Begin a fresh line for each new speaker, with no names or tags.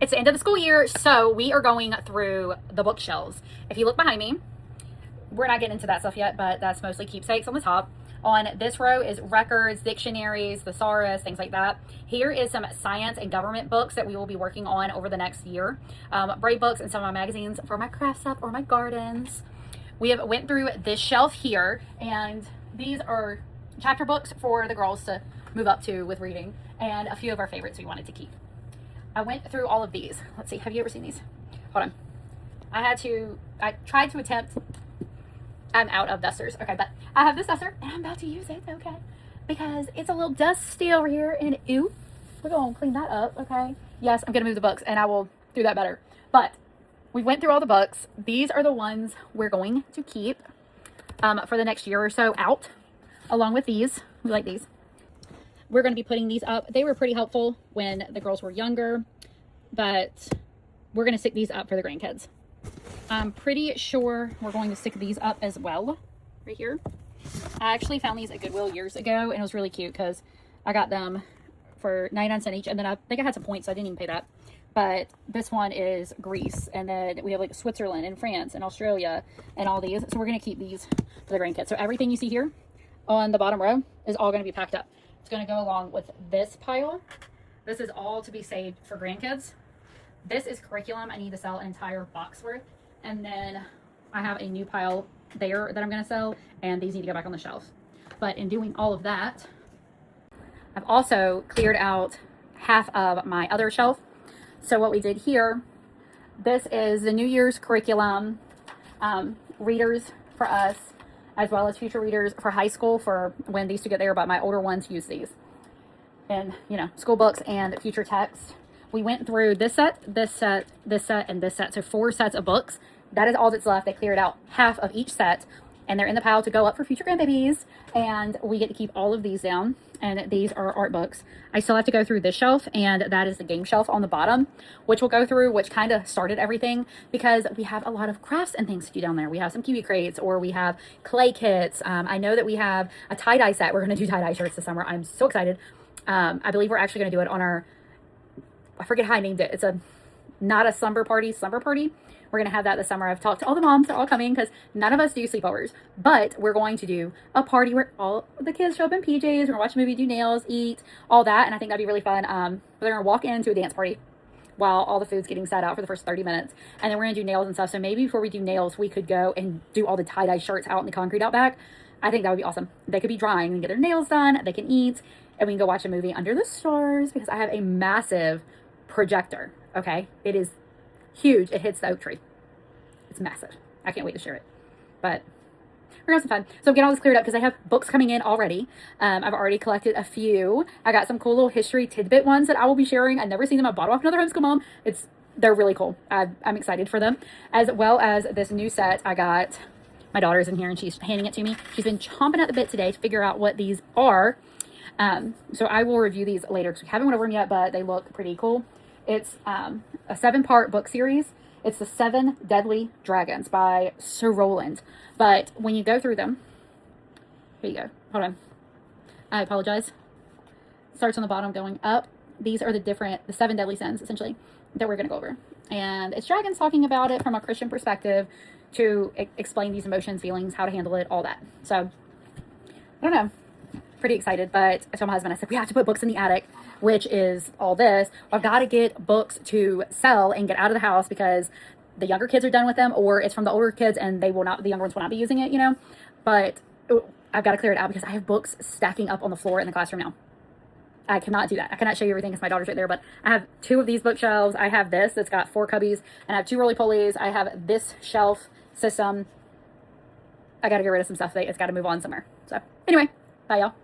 It's the end of the school year, so we are going through the bookshelves. If you look behind me, we're not getting into that stuff yet, but that's mostly keepsakes on the top. On this row is records, dictionaries, thesaurus, things like that. Here is some science and government books that we will be working on over the next year. Brave books and some of my magazines for my craft stuff or my gardens. We have went through this shelf here, and these are chapter books for the girls to move up to with reading, and a few of our favorites we wanted to keep. I went through all of these. Let's see, have you ever seen these? Hold on. I tried to attempt, I'm out of dusters. Okay, but I have this duster and I'm about to use it, okay? Because it's a little dusty over here, and ooh, we're gonna clean that up, okay? Yes, I'm gonna move the books and I will do that better. But we went through all the books. These are the ones we're going to keep for the next year or so out, along with these. We like these. We're going to be putting these up. They were pretty helpful when the girls were younger, but we're going to stick these up for the grandkids. I'm pretty sure we're going to stick these up as well, right here. I actually found these at Goodwill years ago, and it was really cute because I got them for 99 cents each, and then I think I had some points, so I didn't even pay that. But this one is Greece, and then we have like Switzerland and France and Australia and all these. So we're going to keep these for the grandkids. So everything you see here on the bottom row is all going to be packed up. It's going to go along with this pile. This is all to be saved for grandkids. This is curriculum. I need to sell an entire box worth. And then I have a new pile there that I'm going to sell, and these need to go back on the shelf. But in doing all of that, I've also cleared out half of my other shelf. So what we did here, this is the New Year's curriculum, readers for us, as well as future readers for high school for when these two get there, but my older ones use these. And, you know, school books and future text. We went through this set, this set, this set, and this set. So 4 sets of books. That is all that's left. They cleared out half of each set, and they're in the pile to go up for future grandbabies. And we get to keep all of these down. And these are art books. I still have to go through this shelf, and that is the game shelf on the bottom, which we'll go through, which kind of started everything because we have a lot of crafts and things to do down there. We have some kiwi crates, or we have clay kits. I know that we have a tie-dye set. We're going to do tie-dye shirts this summer. I'm so excited. I believe we're actually going to do it on our, I forget how I named it. It's not a slumber party. We're going to have that this summer. I've talked to all the moms. They're all coming because none of us do sleepovers. But we're going to do a party where all the kids show up in PJs. We're going to watch a movie, do nails, eat, all that. And I think that'd be really fun. We're going to walk into a dance party while all the food's getting set out for the first 30 minutes. And then we're going to do nails and stuff. So maybe before we do nails, we could go and do all the tie-dye shirts out in the concrete out back. I think that would be awesome. They could be drying and get their nails done. They can eat. And we can go watch a movie under the stars because I have a massive projector. Okay. It is huge. It hits the oak tree. It's massive. I can't wait to share it. But we're gonna have some fun. So get all this cleared up because I have books coming in already. I've already collected a few. I got some cool little history tidbit ones that I will be sharing. I've never seen them. I bought them off another homeschool mom. They're really cool. I'm excited for them. As well as this new set I got. My daughter's in here and she's handing it to me. She's been chomping at the bit today to figure out what these are. So I will review these later because we haven't went over them yet, but they look pretty cool. It's a 7-part book series. It's the 7 Deadly Dragons by Sir Roland. But when you go through them, here you go. Hold on. I apologize. Starts on the bottom going up. These are the 7 deadly sins, essentially, that we're going to go over. And it's dragons talking about it from a Christian perspective to explain these emotions, feelings, how to handle it, all that. So, I don't know. Pretty excited, but I told my husband, I said, we have to put books in the attic, which is all this. I've got to get books to sell and get out of the house because the younger kids are done with them, or it's from the older kids and the younger ones will not be using it, you know. But I've got to clear it out because I have books stacking up on the floor in the classroom now. I cannot do that. I cannot show you everything because my daughter's right there, but I have 2 of these bookshelves. I have this that's got 4 cubbies, and I have 2 roly-polies. I have this shelf system. I got to get rid of some stuff. It's got to move on somewhere. So anyway, bye y'all.